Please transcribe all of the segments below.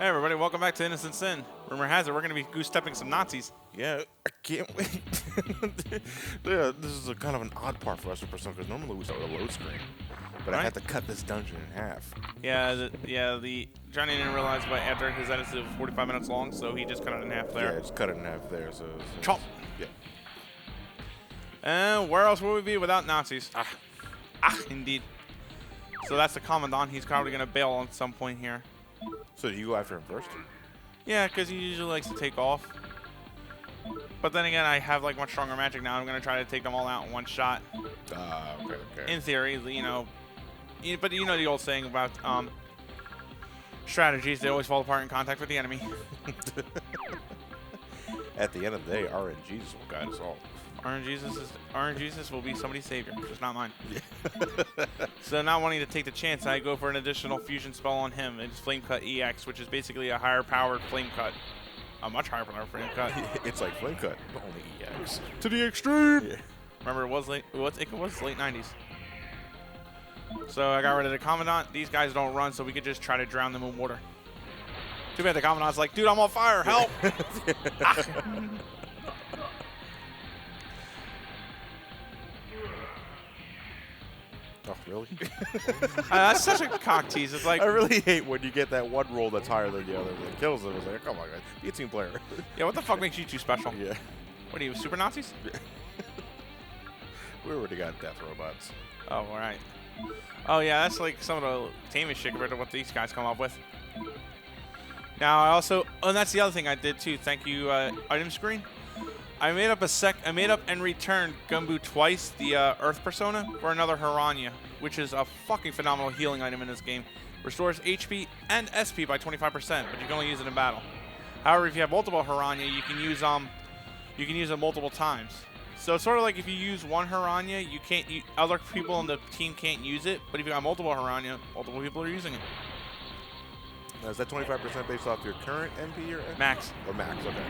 Hey everybody, welcome back to Innocent Sin. Rumor has it we're going to be goose-stepping some Nazis. Yeah, I can't wait. Yeah, this is a kind of an odd part for us to Persona because normally we start with a load screen, but I had to cut this dungeon in half. Yeah, Johnny didn't realize, but after his edit was 45 minutes long, so he just cut it in half there. Yeah, just cut it in half there. So chop. Yeah. And where else would we be without Nazis? Indeed. So that's the Commandant. He's probably going to bail at some point here. So do you go after him first? Yeah, because he usually likes to take off. But then again, I have like much stronger magic now. I'm going to try to take them all out in one shot. Okay. In theory, you know. But you know the old saying about strategies, they always fall apart in contact with the enemy. At the end of the day, RNGs will guide us all. RNGesus will be somebody's savior, just not mine. Yeah. So not wanting to take the chance, I go for an additional fusion spell on him. It's Flame Cut EX, which is basically a higher powered Flame Cut. A much higher powered Flame Cut. It's like Flame Cut, but only EX. To the extreme! Yeah. Remember, it was late 90s. So I got rid of the Commandant. These guys don't run, so we could just try to drown them in water. Too bad the Commandant's like, dude, I'm on fire, help! Oh, really? That's such a cock tease. It's like, I really hate when you get that one roll that's higher than the other that kills them. It's like, come on, guys. Be a team player. yeah, what the fuck makes you two special? Yeah. What are you, super Nazis? Yeah. We already got death robots. Oh, all right. Oh, yeah, that's like some of the tamest shit compared to what these guys come up with. Now, I also, and that's the other thing I did too. Thank you, item screen. I made up and returned Gumbu twice, the Earth Persona, for another Hiranya, which is a fucking phenomenal healing item in this game. Restores HP and SP by 25%, but you can only use it in battle. However, if you have multiple Hiranya, you can use it multiple times. So it's sort of like if you use one Hiranya, other people on the team can't use it, but if you got multiple Hiranya, multiple people are using it. Now, is that 25% based off your current MP or Max. Or max, okay.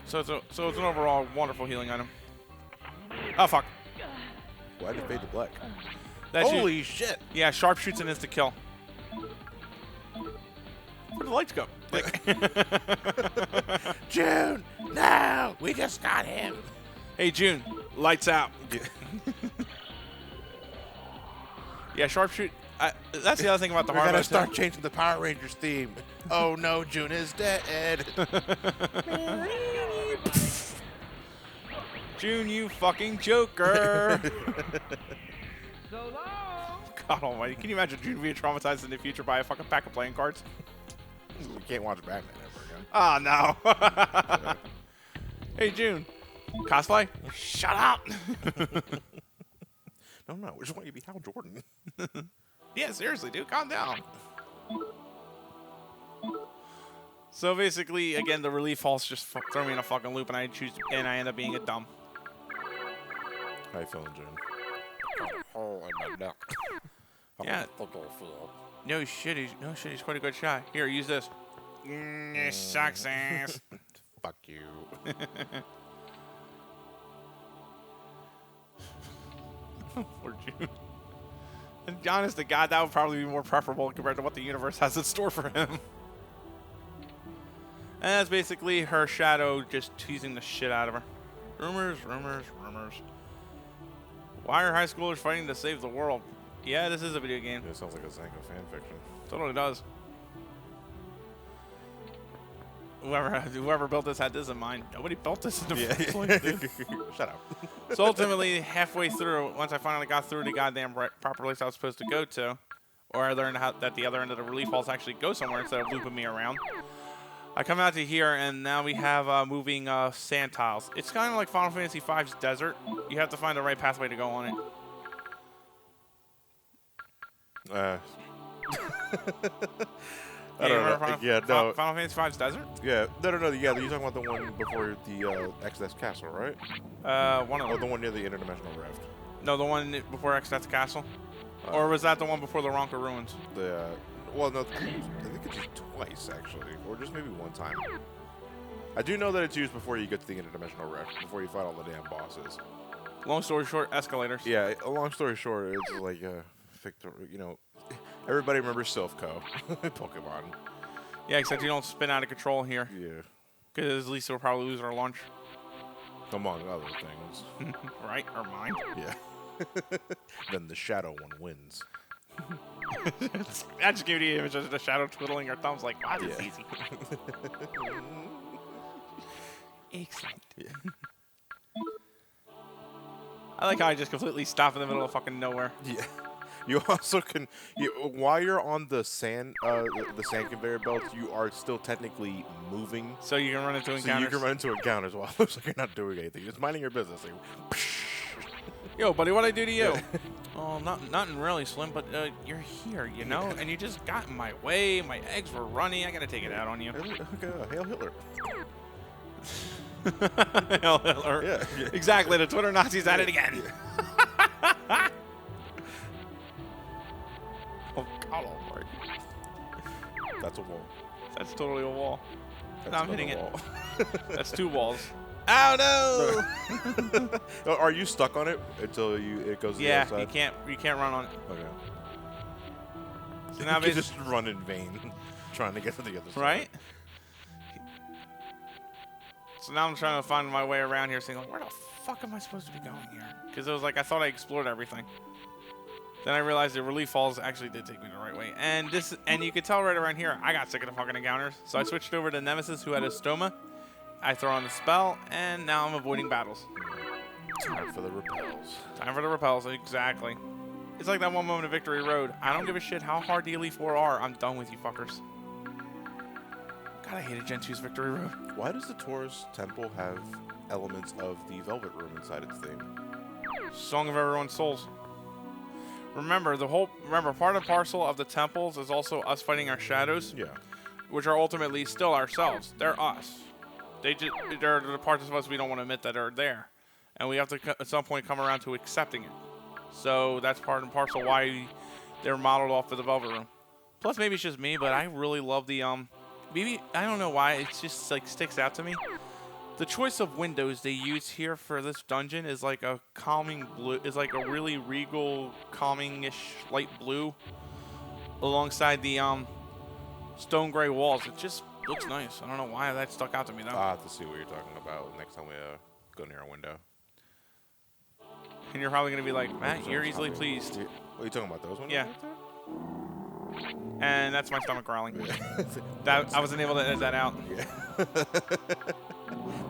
So it's an overall wonderful healing item. Oh fuck! Why did it fade to black? Holy shit! Yeah, sharpshoots and insta kill. Where'd the lights go? June, no, we just got him. Hey June, lights out. Yeah, sharpshoot. That's the other thing about the We're hard gonna mode. start changing the Power Rangers theme. Oh no, June is dead. June, you fucking joker. So long. God almighty. Can you imagine June being traumatized in the future by a fucking pack of playing cards? We can't watch Batman ever again. Oh, no. Hey, June. Cosplay? Shut up. No, we just want you to be Hal Jordan. Yeah, seriously, dude. Calm down. So basically, again, the relief halls just throw me in a fucking loop, and I end up being a dumb. How you feeling, June? Hole in my neck. Yeah. No shit, he's quite a good shot. Here, use this. Sucks ass. Fuck you. Poor June. And honest to God, that would probably be more preferable compared to what the universe has in store for him. And that's basically her shadow just teasing the shit out of her. Rumors. Why are high schoolers fighting to save the world? Yeah, this is a video game. It sounds like a Zanko fanfiction. Totally does. Whoever built this had this in mind. Nobody built this in the first place, dude. Shut up. So ultimately, halfway through, once I finally got through the goddamn proper place I was supposed to go to, or I learned that the other end of the relief halls actually go somewhere instead of looping me around, I come out to here, and now we have moving sand tiles. It's kind of like Final Fantasy V's desert. You have to find the right pathway to go on it. I don't know. Final Fantasy V's desert? Yeah, no. Yeah, you're talking about the one before the Exodus Castle, right? One of Or them. the one near the interdimensional rift. No, the one before Exodus Castle? Or was that the one before the Ronka Ruins? Well, no, I think it's used twice, actually. Or just maybe one time. I do know that it's used before you get to the interdimensional rift, before you fight all the damn bosses. Long story short, escalators. Yeah, a long story short, it's like, Victor, Everybody remembers Silphco. Pokemon. Yeah, except you don't spin out of control here. Yeah. Because at least we'll probably lose our lunch. Among other things. Right? Or mine. Yeah. Then the Shadow one wins. I just gave you the image of the Shadow twiddling her thumbs like, wow, this is easy. Excellent. Yeah. I like how I just completely stop in the middle of fucking nowhere. Yeah. You also can, while you're on the sand conveyor belts, you are still technically moving. So you can run into encounters. So you can run into encounters while it looks like you're not doing anything. You're just minding your business. Like, yo, buddy, what'd I do to you? Oh, nothing really, Slim, but you're here, you know? And you just got in my way. My eggs were runny. I gotta take it out on you. Hail Hitler. Hail Hitler. Yeah. Exactly. The Twitter Nazis at it again. Yeah. Oh, God almighty. That's a wall. That's totally a wall. That's No, I'm another hitting wall. That's 2 walls. Oh, no! Are you stuck on it until it goes to the other side? you can't run on it. Okay. So now you can just run in vain trying to get to the other side. Right? So now I'm trying to find my way around here, saying, where the fuck am I supposed to be going here? Because it was like I thought I explored everything. Then I realized the relief falls actually did take me the right way. And you could tell right around here, I got sick of the fucking encounters. So I switched over to Nemesis, who had a stoma. I throw on the spell, and now I'm avoiding battles. Time for the repels. Time for the repels, exactly. It's like that one moment of Victory Road. I don't give a shit how hard the Elite Four are. I'm done with you fuckers. God, I hated Gen 2's Victory Road. Why does the Taurus Temple have elements of the Velvet Room inside its theme? Song of Everyone's Souls. Remember, part and parcel of the temples is also us fighting our shadows. Yeah. Which are ultimately still ourselves. They're us. They're the parts of us we don't want to admit that are there. And we have to, at some point, come around to accepting it. So that's part and parcel why they're modeled off of the Velvet Room. Plus, maybe it's just me, but I really love the, maybe, I don't know why, it just, like, sticks out to me. The choice of windows they use here for this dungeon is like a calming blue, is like a really regal, calming-ish light blue alongside the, stone gray walls. It just looks nice. I don't know why that stuck out to me though. I'll have to see what you're talking about next time we go near a window. And you're probably gonna be like, Matt, you're easily pleased. What are you talking about? Those windows? Yeah. Right there? And that's my stomach growling. Yeah. That I wasn't able to edit that out. Yeah.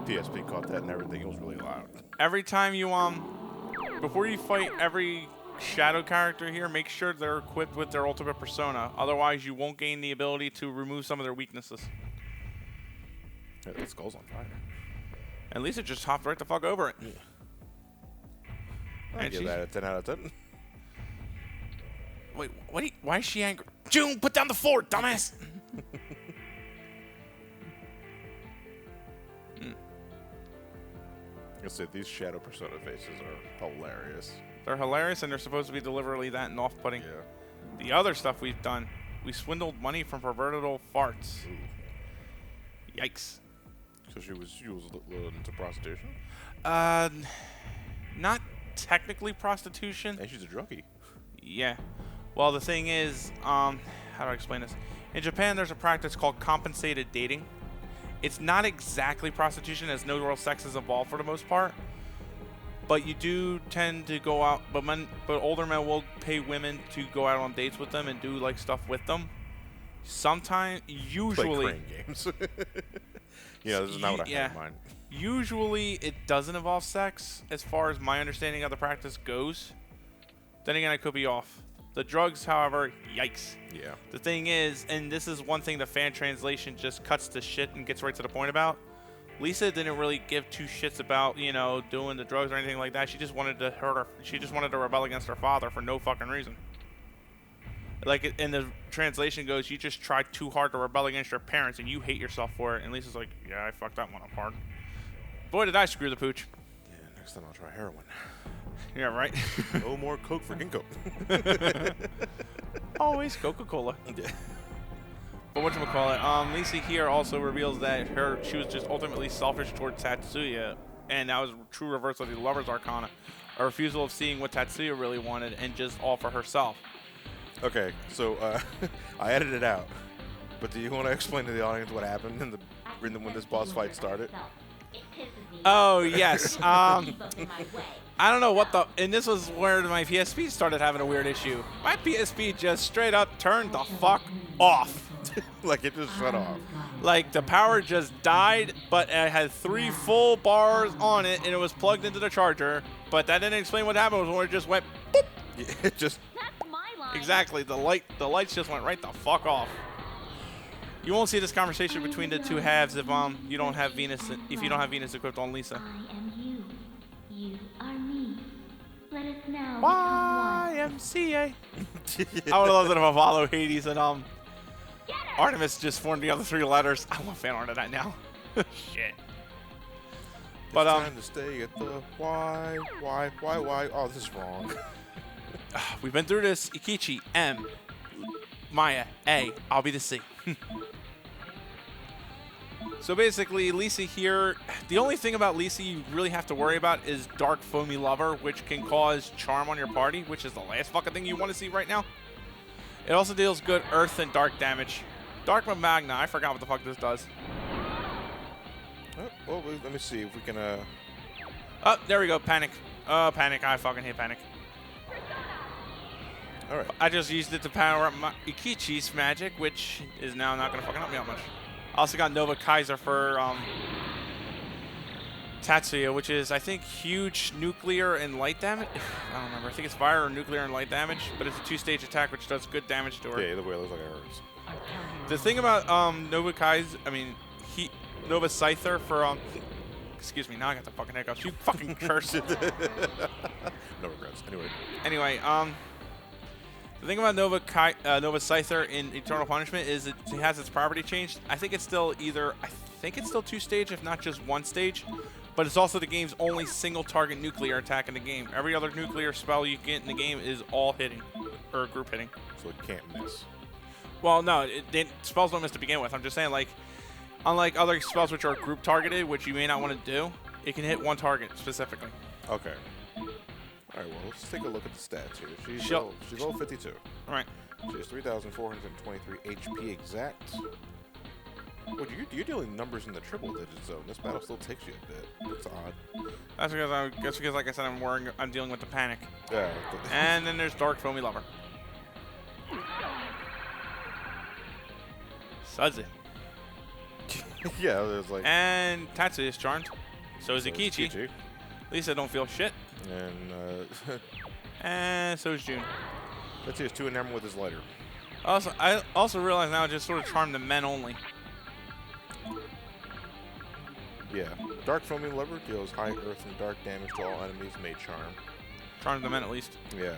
PSP caught that and everything. It was really loud. Every time you before you fight every shadow character here, make sure they're equipped with their ultimate persona. Otherwise, you won't gain the ability to remove some of their weaknesses. Yeah, that skull's on fire. At least it just hopped right the fuck over it. Yeah. And I'd give that a 10 out of 10. Wait, why is she angry? June, put down the fort, dumbass! I said these shadow persona faces are hilarious. They're hilarious, and they're supposed to be deliberately that and off-putting. Yeah. The other stuff we've done, we swindled money from perverted old farts. Ooh. Yikes. So she was a little into prostitution? Not technically prostitution. And she's a druggie. Yeah. Well, the thing is, how do I explain this? In Japan, there's a practice called compensated dating. It's not exactly prostitution, as no real sex is involved for the most part. But you do tend to go out, but older men will pay women to go out on dates with them and do like stuff with them. Sometimes, usually, Play crane games. This is not what I had in mind. Usually, it doesn't involve sex, as far as my understanding of the practice goes. Then again, I could be off. The drugs, however, yikes. Yeah. The thing is, and this is one thing the fan translation just cuts to shit and gets right to the point about. Lisa didn't really give two shits about, doing the drugs or anything like that. She just wanted to hurt her. She just wanted to rebel against her father for no fucking reason. Like in the translation goes, you just tried too hard to rebel against your parents and you hate yourself for it. And Lisa's like, yeah, I fucked that one up hard. Boy, did I screw the pooch. Yeah, next time I'll try heroin. Yeah, right. No more Coke for Ginko. Always Coca-Cola. Yeah. But whatchamacallit, Lisa here also reveals that she was just ultimately selfish towards Tatsuya, and that was a true reverse of the Lover's Arcana. A refusal of seeing what Tatsuya really wanted and just all for herself. Okay, so I edited it out. But do you want to explain to the audience what happened when this boss fight started? Oh, yes. I don't know what and this was where my PSP started having a weird issue. My PSP just straight up turned the fuck off. Like it just shut off. Like the power just died, but it had 3 full bars on it, and it was plugged into the charger. But that didn't explain what happened when it just went boop. Yeah, it just Exactly. The lights just went right the fuck off. You won't see this conversation between the two halves if you don't have Venus equipped on Lisa. I am you. You are me. Let us now become one. YMCA. I would love it if Apollo, Hades, and Artemis just formed the other 3 letters. I want fan art of that now. Shit. But time to stay at the why? Oh, this is wrong. We've been through this. Ikichi, M. Maya, A. I'll be the C. So basically, Lisa here, the only thing about Lisa you really have to worry about is Dark Foamy Lover, which can cause charm on your party, which is the last fucking thing you want to see right now. It also deals good earth and dark damage. Dark Magna, I forgot what the fuck this does. Oh, well, let me see if we can, Oh, there we go, Panic. Panic, I fucking hate Panic. Alright. I just used it to power up my Ikichi's magic, which is now not going to fucking help me out much. I also got Nova Kaiser for Tatsuya, which is, I think, huge nuclear and light damage. I don't remember. I think it's fire or nuclear and light damage, but it's a 2-stage attack, which does good damage to her. Yeah, either way, it looks like it hurts. The thing about Nova Scyther for excuse me, now I got the fucking hiccups. You fucking curse. No regrets. Anyway, the thing about Nova Scyther in Eternal Punishment is it has its property changed. I think it's still 2-stage, if not just 1 stage. But it's also the game's only single target nuclear attack in the game. Every other nuclear spell you get in the game is all hitting, or group hitting. So it can't miss. Well, no, spells don't miss to begin with. I'm just saying, like, unlike other spells which are group targeted, which you may not want to do, it can hit 1 target specifically. Okay. Alright, well, let's take a look at the stats here. She's level 52. Right. She has 3,423 HP exact. Well, you're dealing numbers in the triple digits, though. This battle still takes you a bit. It's odd. That's because, like I said, I'm dealing with the Panic. Yeah. And then there's Dark Foamy Lover. Suds it. Yeah, there's like. And Tatsuya is charmed. So is Ikichi. Lisa don't feel shit. And and so is June. Let's see, his 2 enamel with his lighter. I also realize now it just sort of charmed the men only. Yeah. Dark Foaming Lover deals high earth and dark damage to all enemies, may charm. Charmed the men at least. Yeah.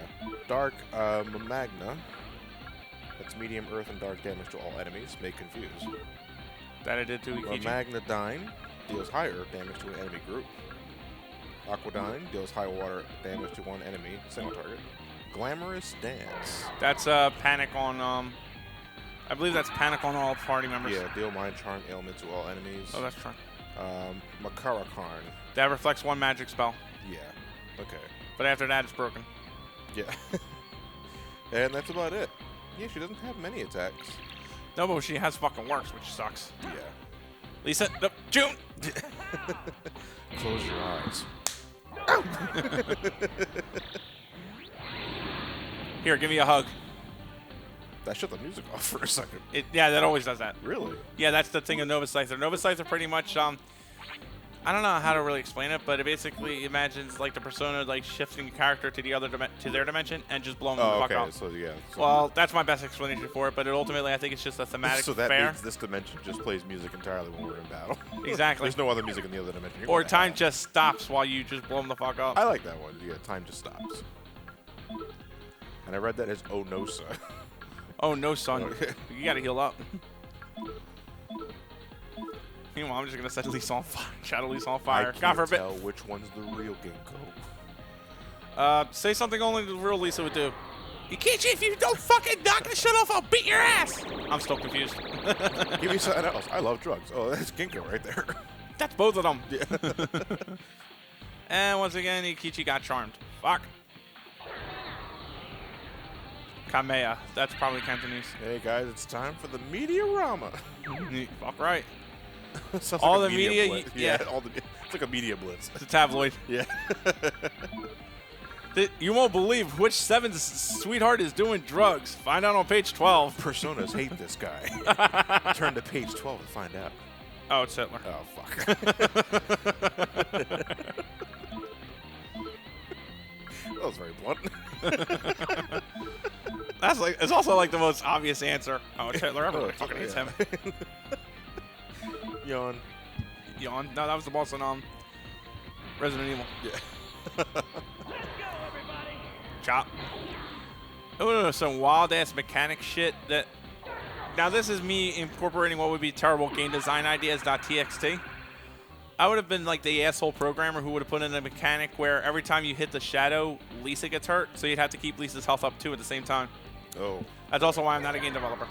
Dark Magna. That's medium earth and dark damage to all enemies, may confuse. That I did to Ikichi. Magnadyne deals high earth damage to an enemy group. Aquadyne deals high water damage to 1 enemy, single target. Glamorous Dance. That's Panic on, I believe that's Panic on all party members. Yeah, deal mind charm ailment to all enemies. Oh, that's true. Makarakarn. That reflects 1 magic spell. Yeah, okay. But after that, it's broken. Yeah. And that's about it. Yeah, she doesn't have many attacks. No, but she has fucking works, which sucks. Yeah. Lisa, no, June! Close your eyes. Here, give me a hug. That shut the music off for a second. Yeah, that always does that. Really? Yeah, that's the thing of Nova Scyther. Nova Scyther pretty much, I don't know how to really explain it, but it basically imagines like the persona like shifting a character to their dimension and just blowing them the fuck up. So yeah. So Well, that's my best explanation for it, but ultimately I think it's just a thematic so that fair. means this dimension just plays music entirely when we're in battle. Exactly. There's no other music in the other dimension. Or time just stops while you just blow them the fuck up. I like that one. Yeah, time just stops. And I read that as Onosa. Oh no, son. You gotta heal up. Meanwhile, I'm just gonna set Lisa on fire. Shadow Lisa on fire. I God can't forbid. tell which one's the real Ginko. Say something only the real Lisa would do. Ikichi, if you don't fucking knock the shit off, I'll beat your ass! I'm still confused. Give me something else. I love drugs. Oh, that's Ginko right there. That's both of them. Yeah. And once again, Ikichi got charmed. Fuck. Kamea. That's probably Cantonese. Hey guys, it's time for the Mediarama. Fuck right. Sounds All like a the media media, blitz. yeah. It's like a media blitz. It's a tabloid. Yeah. You won't believe which Seven's sweetheart is doing drugs. Find out on page 12. Personas hate this guy. Turn to page 12 to find out. Oh, it's Hitler. Oh, fuck. That was very blunt. It's also like the most obvious answer. Oh, it's Hitler. Everybody fucking hates him. Yawn. Yawn. No, that was the boss in Resident Evil. Yeah. Chop. Oh, some wild ass mechanic shit that. Now this is me incorporating what would be terrible game design ideas .txt. I would have been like the asshole programmer who would have put in a mechanic where every time you hit the shadow, Lisa gets hurt, so you'd have to keep Lisa's health up too at the same time. Oh. That's also why I'm not a game developer.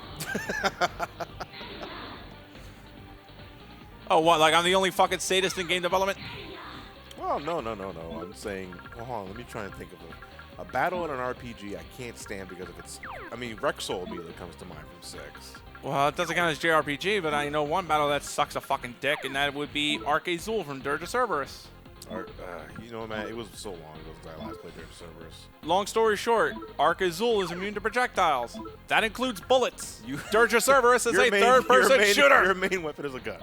Oh, what? Like I'm the only fucking sadist in game development? Well, no. I'm saying, hold on, let me try and think of a battle in an RPG I can't stand because of its. I mean, Rexol immediately comes to mind from 6. Well, it doesn't count as JRPG, but I know one battle that sucks a fucking dick, and that would be Arc Azul from Dirge of Cerberus. You know, man, it was so long ago since I last played Dirge of Cerberus. Long story short, Arc Azul is immune to projectiles. That includes bullets. Dirge of Cerberus is a third-person shooter. Your main weapon is a gun.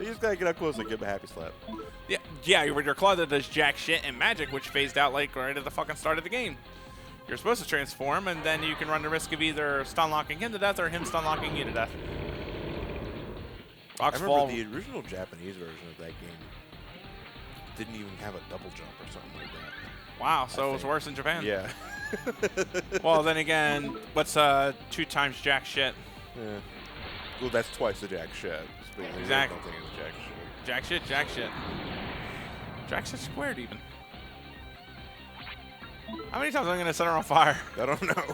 You just gotta get up close and give him a happy slap. Yeah, your claw that does jack shit, and magic, which phased out like right at the fucking start of the game. You're supposed to transform, and then you can run the risk of either stun locking him to death or him stun locking you to death. I remember the original Japanese version of that game didn't even have a double jump or something like that. Wow, so it was worse in Japan. Yeah. Well, then again, what's 2 times jack shit? Yeah. Well, that's twice the jack shit. Exactly. Jack shit. Jack shit. Jack shit squared even. How many times am I gonna set her on fire? I don't know.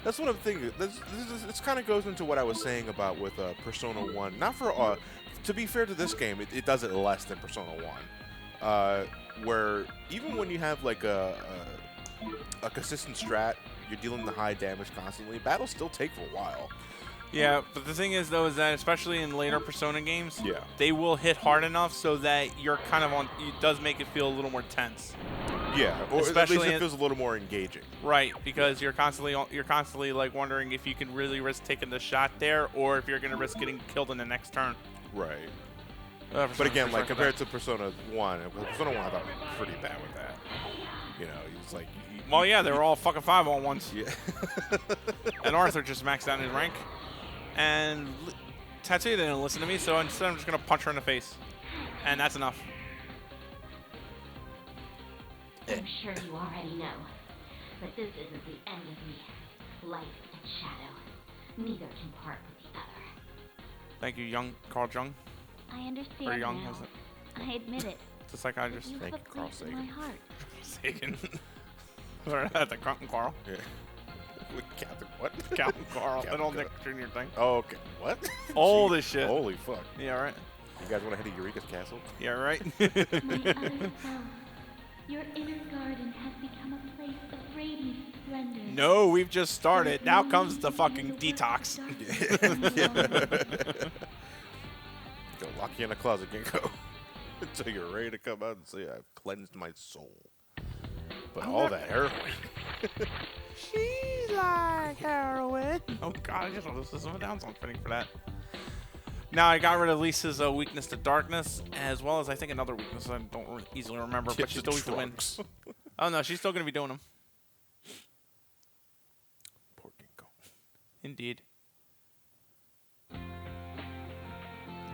That's what I'm thinking. This kind of goes into what I was saying about with Persona 1. Not for to be fair to this game, it does it less than Persona 1. Where even when you have like a consistent strat, you're dealing the high damage constantly. Battles still take for a while. Yeah, but the thing is though is that especially in later Persona games, yeah, they will hit hard enough so that you're kind of on. It does make it feel a little more tense. Yeah, or especially at least it feels a little more engaging. Right, because you're constantly like wondering if you can really risk taking the shot there, or if you're gonna risk getting killed in the next turn. Right. But again, like compared to Persona 1, Persona 1 I thought was pretty bad with that. You know, it's like. Well, yeah, they were all fucking 5-on-1s. Yeah. And Arthur just maxed out his rank. And Tatsuya didn't listen to me, so instead I'm just going to punch her in the face. And that's enough. I'm sure you already know, but this isn't the end of me. Light and shadow. Neither can part with the other. Thank you, Carl Jung. I understand Or Young, now. was it? I admit it. It's a psychiatrist. You Thank have you, Carl place in my Sagan. heart. Sagan. Sorry, that's the Captain Carl. Yeah. Captain what? Captain Carl. Captain That old Carl. Nick Jr. thing. Oh, okay. What? Old Gee, as shit. Holy fuck. Yeah, right. You guys want to head to Eureka's castle? Yeah, right. My other self. Your inner garden has become a place of radiant splendor. No, we've just started. Now comes the fucking detox. Go lock you in a closet, Ginko. Until you're ready to come out and say, I've cleansed my soul. But all that heroin. She's like heroin. Oh god, I just want to listen to down song fitting for that. Now I got rid of Lisa's weakness to darkness, as well as I think another weakness I don't easily remember, but she's still weak to wind. Oh no, she's still going to be doing them. Poor Ginko. Indeed.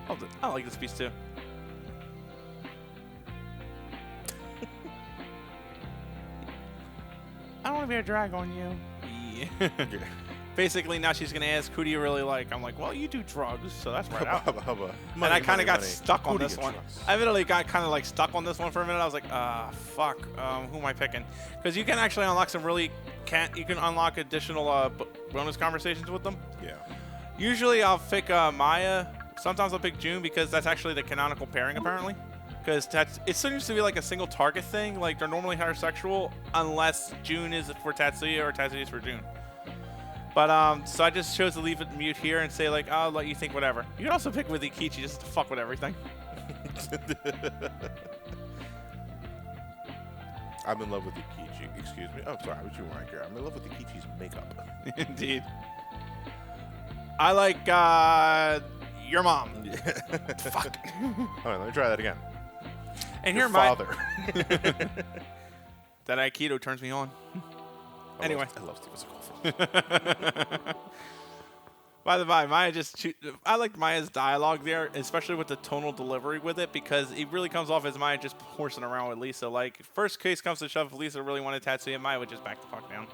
Oh, I like this piece too. I don't want to be a drag on you. Yeah. Basically, now she's going to ask, who do you really like? I'm like, well, you do drugs, so that's right out. And I kind of got stuck on this one. I literally got kind of like stuck on this one for a minute. I was like, fuck, who am I picking? Because you can actually unlock some really, you can unlock additional bonus conversations with them. Yeah. Usually I'll pick Maya. Sometimes I'll pick June because that's actually the canonical pairing, apparently. Because it seems to be like a single target thing. Like, they're normally heterosexual unless June is for Tatsuya or Tatsuya is for June. But, so I just chose to leave it mute here and say, like, I'll let you think whatever. You can also pick with Ikichi just to fuck with everything. I'm in love with Ikichi. Excuse me. Oh, sorry. I was you right here. I'm in love with Ikichi's makeup. Indeed. I like, your mom. Fuck. All right, let me try that again. And Your here, my father. that Aikido turns me on. Anyway. I love Steven Seagal. By the by, I like Maya's dialogue there, especially with the tonal delivery with it, because it really comes off as Maya just horsing around with Lisa. Like, first case comes to shove, if Lisa really wanted Tatsuya, Maya would just back the fuck down.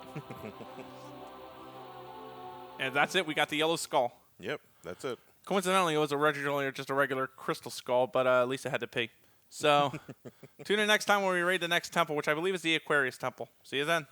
And that's it. We got the yellow skull. Yep, that's it. Coincidentally, it was originally just a regular crystal skull, but Lisa had to pee. So, tune in next time when we raid the next temple, which I believe is the Aquarius Temple. See you then.